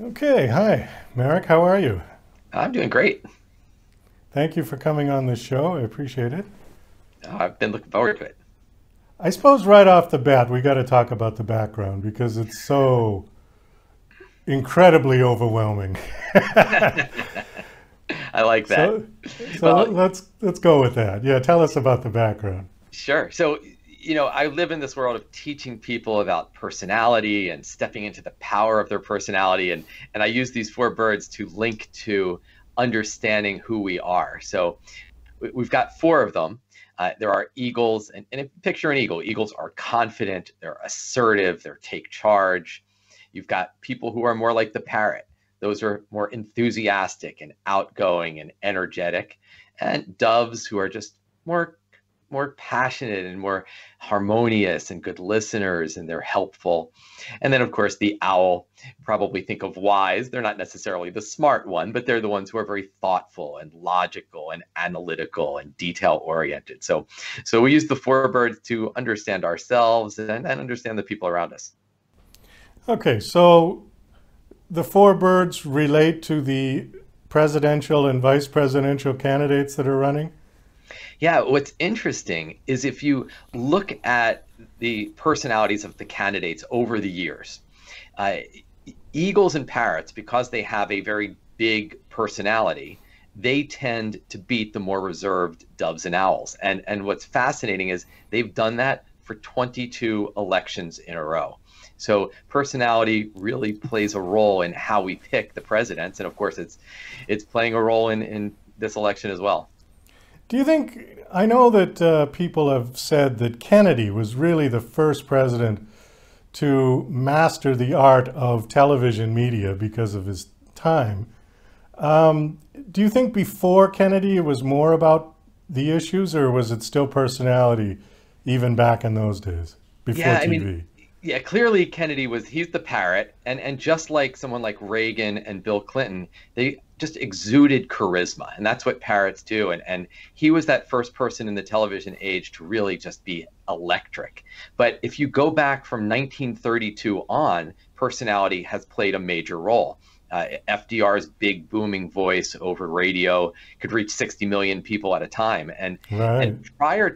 Okay, hi, Merrick. How are you? I'm doing great. Thank you for coming on the show. I appreciate it. I've been looking forward to it. I suppose right off the bat, we got to talk about the background because it's so incredibly overwhelming. I like that. So, so Well, let's go with that. Yeah, tell us about the background. sure. So, I live in this world of teaching people about personality and stepping into the power of their personality, and I use these four birds to link to understanding who we are. So, we've got four of them. There are eagles, and if you picture an eagle, eagles are confident, they're assertive, they're take charge. You've got people who are more like the parrot. Those are more enthusiastic and outgoing and energetic, and doves who are just more passionate and more harmonious and good listeners, and they're helpful. And then of course the owl, probably think of wise. They're not necessarily the smart one, but they're the ones who are very thoughtful and logical and analytical and detail oriented. So we use the four birds to understand ourselves and understand the people around us. Okay, so the four birds relate to the presidential and vice presidential candidates that are running. Yeah, what's interesting is if you look at the personalities of the candidates over the years, uh, eagles and parrots, because they have a very big personality, they tend to beat the more reserved doves and owls. And what's fascinating is they've done that for 22 elections in a row. So personality really plays a role in how we pick the presidents, and of course it's playing a role in this election as well. Do you think, I know that people have said that Kennedy was really the first president to master the art of television media because of his time. Do you think before Kennedy it was more about the issues, or was it still personality even back in those days before Yeah, I mean, TV? yeah, clearly Kennedy he's the parrot, and just like someone like Reagan and Bill Clinton, they just exuded charisma, and that's what parrots do. And he was that first person in the television age to really just be electric. But if you go back from 1932 on, personality has played a major role. FDR's big booming voice over radio could reach 60 million people at a time, Right. and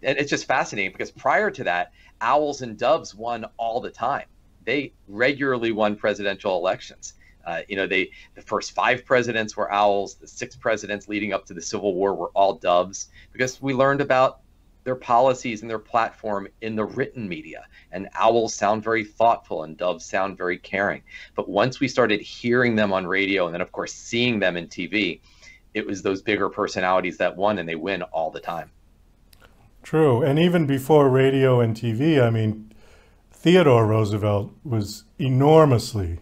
it's just fascinating because prior to that, owls and doves won all the time. They regularly won presidential elections. The first five presidents were owls. The six presidents leading up to the Civil War were all doves because we learned about their policies and their platform in the written media. And owls sound very thoughtful and doves sound very caring. But once we started hearing them on radio and then, of course, seeing them in TV, it was those bigger personalities that won, and they win all the time. True. And even before radio and TV, I mean, Theodore Roosevelt was enormously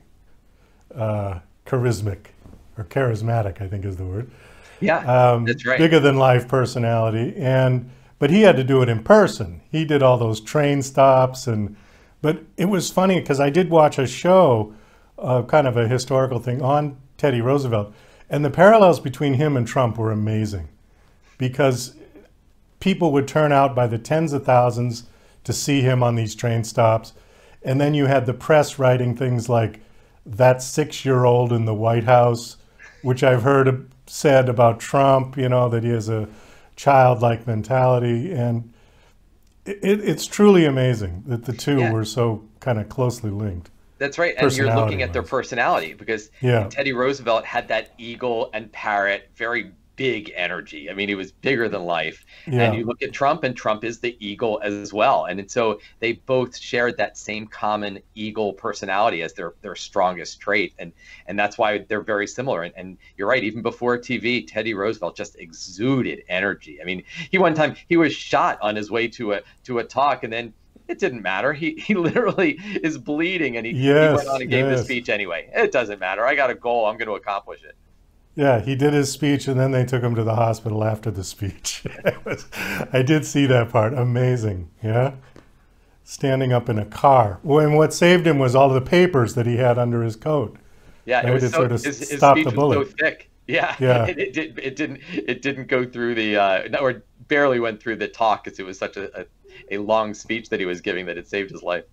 charismatic, or charismatic, I think is the word. Yeah, that's right. Bigger than life personality, and but he had to do it in person. He did all those train stops, and but it was funny because I did watch a show, kind of a historical thing on Teddy Roosevelt, and the parallels between him and Trump were amazing because people would turn out by the tens of thousands to see him on these train stops, and then you had the press writing things like that 6-year-old in the White House, which I've heard said about Trump, that he has a childlike mentality. And it's truly amazing that the two Yeah, were so kind of closely linked, that's right. And you're personality looking at their wise. personality because Yeah, Teddy Roosevelt had that eagle and parrot, very big energy. I mean, he was bigger than life. And yeah, you look at Trump, and Trump is the eagle as well. And so they both shared that same common eagle personality as their strongest trait. And that's why they're very similar. And you're right, even before TV, Teddy Roosevelt just exuded energy. I mean, one time he was shot on his way to a talk, and then it didn't matter. He literally is bleeding, and he went on yes, and gave the yes. speech anyway. It doesn't matter. I got a goal. I'm going to accomplish it. Yeah, he did his speech and then they took him to the hospital after the speech. I did see that part. Amazing. Yeah. Standing up in a car. Well, and what saved him was all the papers that he had under his coat. Yeah, it Right? was It so sort of his stopped the speech was so bullet. thick. Yeah, Yeah. it didn't go through the or barely went through the talk because it was such a long speech that he was giving that it saved his life.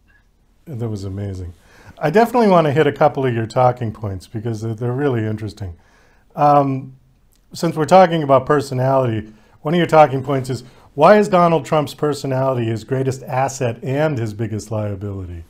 That was amazing. I definitely want to hit a couple of your talking points because they're really interesting. Since we're talking about personality, one of your talking points is, why is Donald Trump's personality his greatest asset and his biggest liability?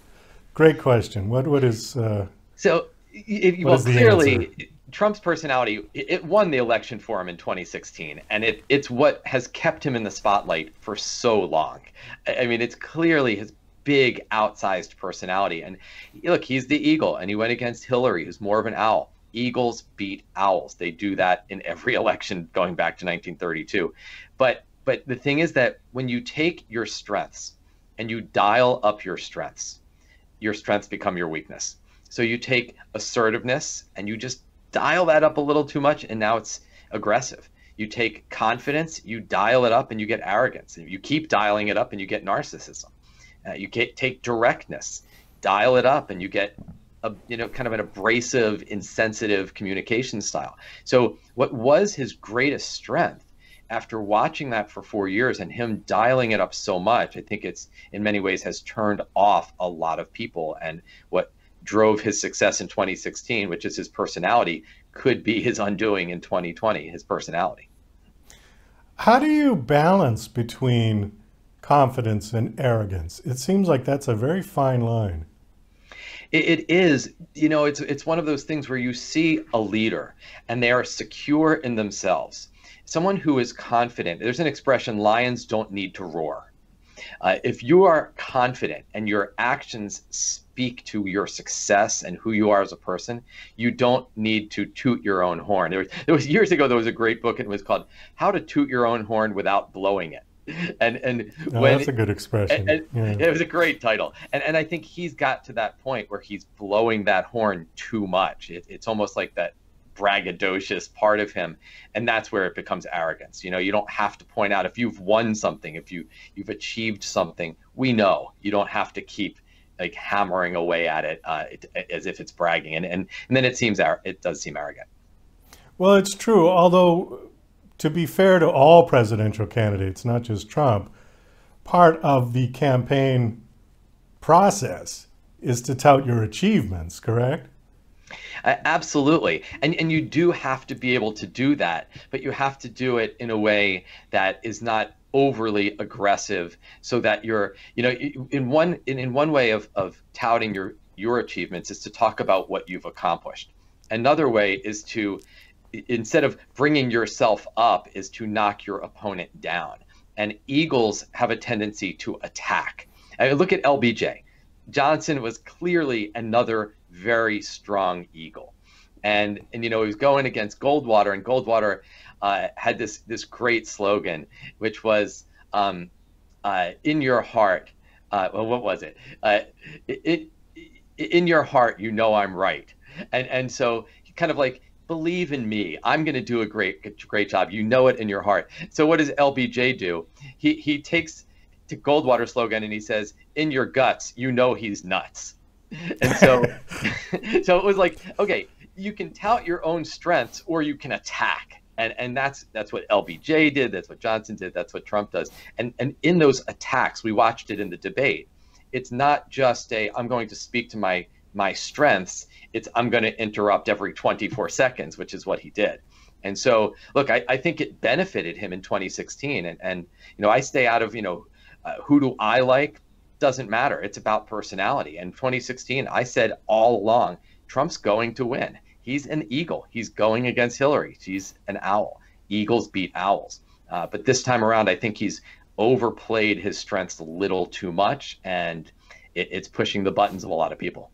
Great question. What is So, what well, is the answer? clearly, Trump's personality, it won the election for him in 2016, and it's what has kept him in the spotlight for so long. I mean, it's clearly his big, outsized personality. And look, he's the eagle, and he went against Hillary, who's more of an owl. Eagles beat owls. They do that in every election going back to 1932. But the thing is that when you take your strengths and you dial up your strengths become your weakness. So you take assertiveness and you just dial that up a little too much, and now it's aggressive. You take confidence, you dial it up, and you get arrogance. And you keep dialing it up, and you get narcissism. Take directness, dial it up, and you get kind of an abrasive, insensitive communication style. So what was his greatest strength, after watching that for 4 years and him dialing it up so much, I think it's in many ways has turned off a lot of people. And what drove his success in 2016, which is his personality, could be his undoing in 2020, his personality. How do you balance between confidence and arrogance? It seems like that's a very fine line. It is, it's one of those things where you see a leader and they are secure in themselves. Someone who is confident, there's an expression, lions don't need to roar. If you are confident and your actions speak to your success and who you are as a person, you don't need to toot your own horn. There was years ago, there was a great book, and it was called How to Toot Your Own Horn Without Blowing It. And when that's a good expression. Yeah. It was a great title. And I think he's got to that point where he's blowing that horn too much. It's almost like that braggadocious part of him, and that's where it becomes arrogance. You don't have to point out if you've won something, if you've achieved something. We know you don't have to keep like hammering away at it as if it's bragging, and then it does seem arrogant. Well, it's true. Although, to be fair to all presidential candidates, not just Trump, part of the campaign process is to tout your achievements, correct? Absolutely. And you do have to be able to do that, but you have to do it in a way that is not overly aggressive, so that you're, in one way of touting your achievements is to talk about what you've accomplished. Another way is to, instead of bringing yourself up, is to knock your opponent down. And eagles have a tendency to attack. I mean, look at LBJ. Johnson was clearly another very strong eagle, and he was going against Goldwater, and Goldwater had this great slogan, which was in your heart. Well, what was it? In your heart, I'm right. And so he kind of like, believe in me. I'm going to do a great job. It in your heart. So what does LBJ do? He takes to Goldwater slogan and he says, in your guts, he's nuts. And so so it was like, okay, you can tout your own strengths or you can attack. And that's what LBJ did, that's what Johnson did, that's what Trump does. And in those attacks, we watched it in the debate. It's not just I'm going to speak to my strengths, it's I'm going to interrupt every 24 seconds, which is what he did. And so, look, I think it benefited him in 2016. And I stay out of, who do I like? Doesn't matter. It's about personality. And 2016, I said all along, Trump's going to win. He's an eagle. He's going against Hillary. She's an owl. Eagles beat owls. But this time around, I think he's overplayed his strengths a little too much, and it's pushing the buttons of a lot of people.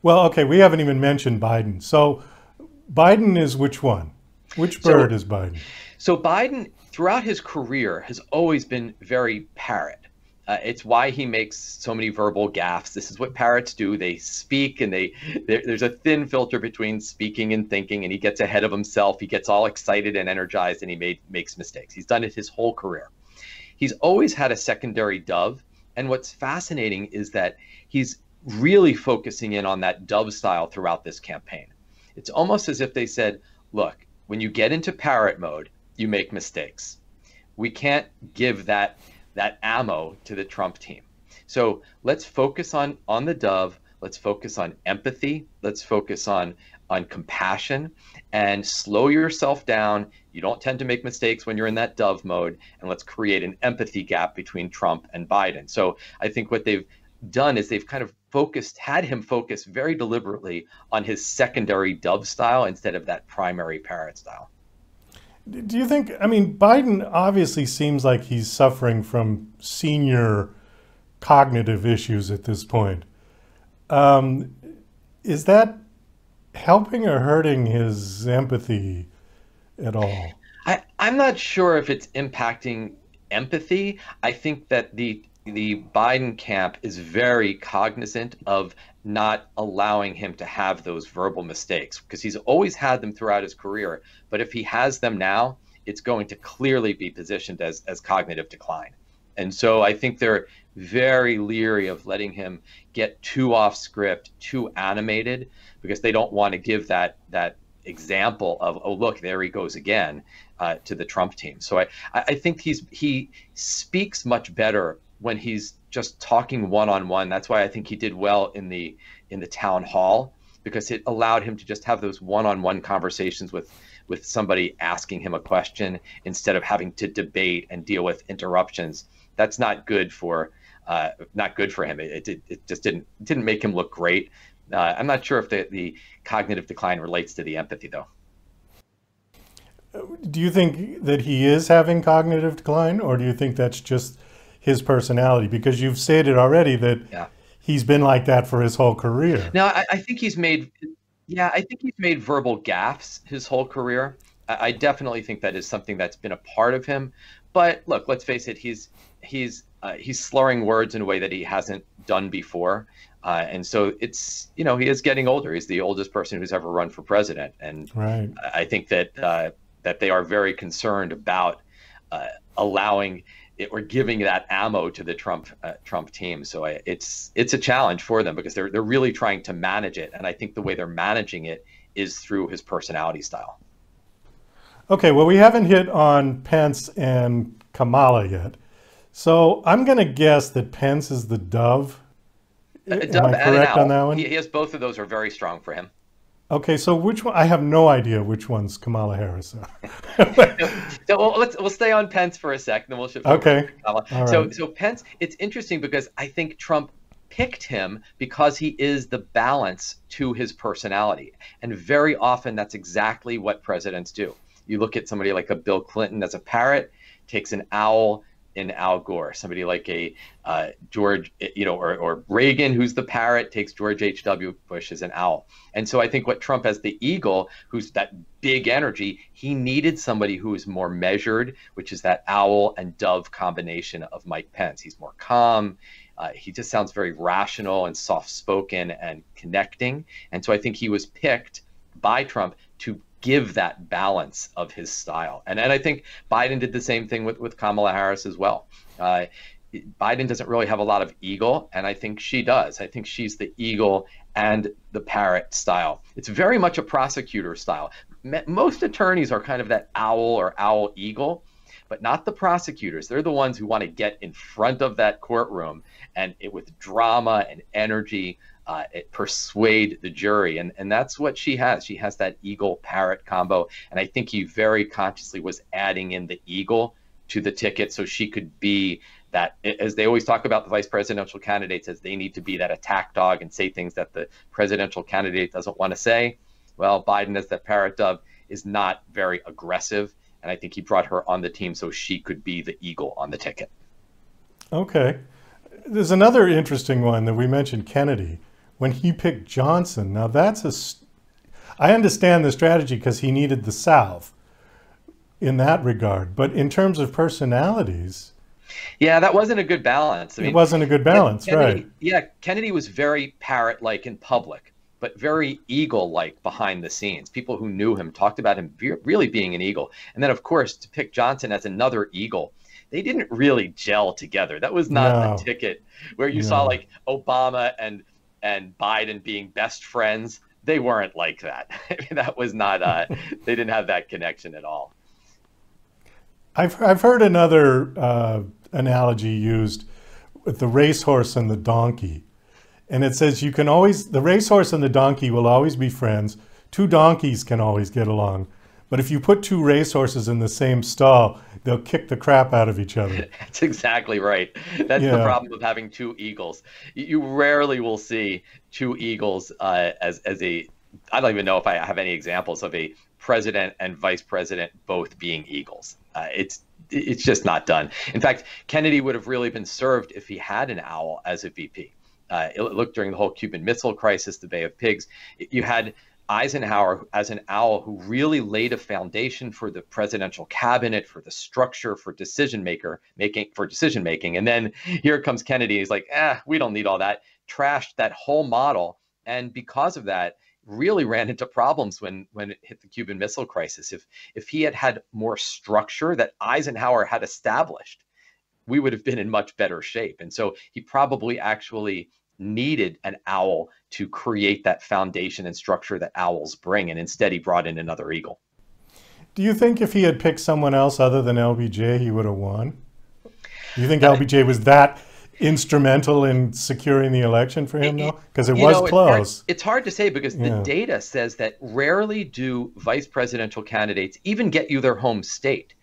Well, okay, we haven't even mentioned Biden. So Biden is which one? Which bird is Biden? So Biden, throughout his career, has always been very parrot. It's why he makes so many verbal gaffes. This is what parrots do. They speak, and there's a thin filter between speaking and thinking, and he gets ahead of himself. He gets all excited and energized, and he makes mistakes. He's done it his whole career. He's always had a secondary dove, and what's fascinating is that he's really focusing in on that dove style throughout this campaign. It's almost as if they said, look, when you get into parrot mode, you make mistakes. We can't give that ammo to the Trump team. So let's focus on the dove. Let's focus on empathy. Let's focus on compassion and slow yourself down. You don't tend to make mistakes when you're in that dove mode. And let's create an empathy gap between Trump and Biden. So I think what they've done is they've kind of had him focus very deliberately on his secondary dove style instead of that primary parrot style. Do you think, I mean, Biden obviously seems like he's suffering from senior cognitive issues at this point. Is that helping or hurting his empathy at all? I'm not sure if it's impacting empathy. I think that the Biden camp is very cognizant of not allowing him to have those verbal mistakes because he's always had them throughout his career. But if he has them now, it's going to clearly be positioned as cognitive decline. And so I think they're very leery of letting him get too off script, too animated, because they don't want to give that example of, oh, look, there he goes again, to the Trump team. So I think he speaks much better when he's just talking one-on-one. That's why I think he did well in the town hall, because it allowed him to just have those one-on-one conversations with somebody asking him a question instead of having to debate and deal with interruptions. That's not good for him. It just didn't make him look great. I'm not sure if the cognitive decline relates to the empathy, though. Do you think that he is having cognitive decline, or do you think that's just his personality? Because you've stated already that he's been like that for his whole career. No, I think he's made verbal gaffes his whole career. I definitely think that is something that's been a part of him. But look, let's face it, he's slurring words in a way that he hasn't done before. And so it's, he is getting older. He's the oldest person who's ever run for president. And right. I think that they are very concerned about allowing it or giving that ammo to the Trump team. So it's a challenge for them because they're really trying to manage it. And I think the way they're managing it is through his personality style. Okay, well, we haven't hit on Pence and Kamala yet. So I'm going to guess that Pence is the dove. A dove Am I correct on that one? He has both of those are very strong for him. Okay, so which one? I have no idea which one's Kamala Harris. So we'll stay on Pence for a second, then we'll shift over to Kamala. Right. So Pence, it's interesting because I think Trump picked him because he is the balance to his personality, and very often that's exactly what presidents do. You look at somebody like a Bill Clinton as a parrot, takes an owl in Al Gore. Somebody like a George, or Reagan, who's the parrot, takes George H.W. Bush as an owl. And so I think what Trump as the eagle, who's that big energy, he needed somebody who is more measured, which is that owl and dove combination of Mike Pence. He's more calm. He just sounds very rational and soft-spoken and connecting. And so I think he was picked by Trump to give that balance of his style. And I think Biden did the same thing with Kamala Harris as well. Biden doesn't really have a lot of eagle, and I think she does. I think she's the eagle and the parrot style. It's very much a prosecutor style. Most attorneys are kind of that owl or owl eagle, but not the prosecutors. They're the ones who want to get in front of that courtroom and with drama and energy, persuade the jury. And that's what she has. She has that eagle parrot combo. And I think he very consciously was adding in the eagle to the ticket so she could be that, as they always talk about the vice presidential candidates, as they need to be that attack dog and say things that the presidential candidate doesn't want to say. Well, Biden as that parrot dove is not very aggressive. And I think he brought her on the team so she could be the eagle on the ticket. Okay. There's another interesting one that we mentioned, Kennedy. When he picked Johnson, now I understand the strategy because he needed the South in that regard. But in terms of personalities, yeah, that wasn't a good balance. I mean, it wasn't a good balance, Kennedy, right? Yeah, Kennedy was very parrot-like in public, but very eagle-like behind the scenes. People who knew him talked about him really being an eagle. And then, of course, to pick Johnson as another eagle, they didn't really gel together. That was not the ticket where you saw like Obama and Biden being best friends. They weren't like that. That was not, they didn't have that connection at all. I've heard another analogy used with the racehorse and the donkey. And it says you can always, the racehorse and the donkey will always be friends. Two donkeys can always get along. But if you put two racehorses in the same stall, they'll kick the crap out of each other. That's exactly right. That's the problem of having two eagles. You rarely will see two eagles as a, I don't even know if I have any examples of a president and vice president both being eagles. It's just not done. In fact, Kennedy would have really been served if he had an owl as a VP. Look, during the whole Cuban Missile Crisis, the Bay of Pigs, you had Eisenhower as an owl who really laid a foundation for the presidential cabinet, for the structure, for decision making. And then here comes Kennedy. He's like, we don't need all that. Trashed that whole model. And because of that, really ran into problems when it hit the Cuban Missile Crisis. If he had had more structure that Eisenhower had established, we would have been in much better shape. And so he probably actually needed an owl to create that foundation and structure that owls bring, and instead he brought in another eagle. Do you think if he had picked someone else other than LBJ, he would have won? Do you think LBJ was that instrumental in securing the election for him, though? Because it was close. It's hard to say, because the data says that rarely do vice presidential candidates even get you their home state.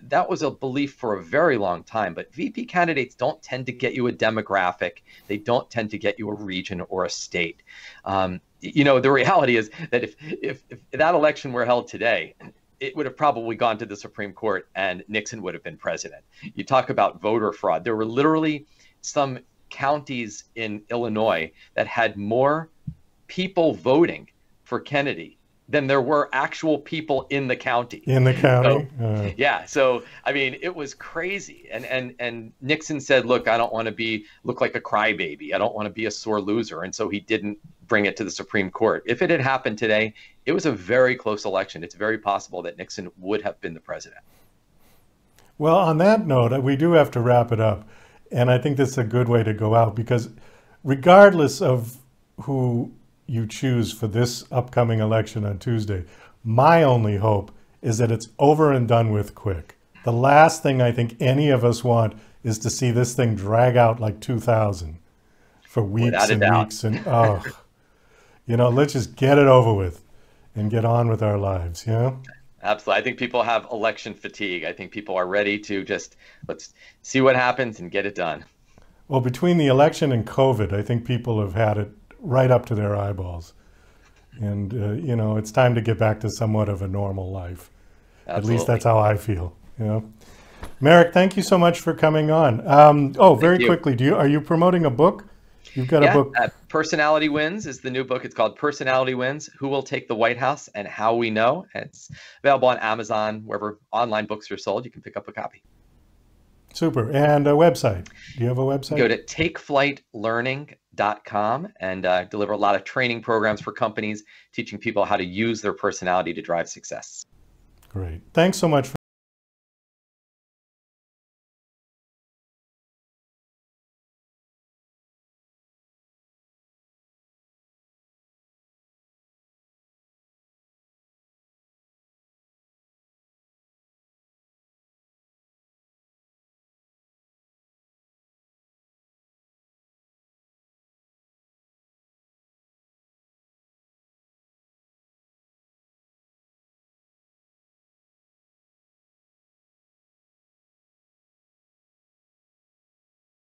That was a belief for a very long time, but VP candidates don't tend to get you a demographic. They don't tend to get you a region or a state. The reality is that if that election were held today, it would have probably gone to the Supreme Court and Nixon would have been president. You talk about voter fraud. There were literally some counties in Illinois that had more people voting for Kennedy than there were actual people in the county. In the county? So I mean, it was crazy. And Nixon said, look, I don't want to look like a crybaby. I don't want to be a sore loser. And so he didn't bring it to the Supreme Court. If it had happened today, it was a very close election. It's very possible that Nixon would have been the president. Well, on that note, we do have to wrap it up. And I think this is a good way to go out, because regardless of who you choose for this upcoming election on Tuesday, my only hope is that it's over and done with quick. The last thing I think any of us want is to see this thing drag out like 2000 for weeks and weeks. And let's just get it over with and get on with our lives. Absolutely. I think people have election fatigue. I think people are ready to let's see what happens and get it done. Well, between the election and COVID, I think people have had it right up to their eyeballs. And, it's time to get back to somewhat of a normal life. Absolutely. At least that's how I feel. Merrick, thank you so much for coming on. Very quickly, are you promoting a book? You've got a book. Personality Wins is the new book. It's called Personality Wins: Who Will Take the White House and How We Know. It's available on Amazon, wherever online books are sold. You can pick up a copy. Super. And a website. Do you have a website? Go to takeflightlearning.com and deliver a lot of training programs for companies, teaching people how to use their personality to drive success. Great. Thanks so much.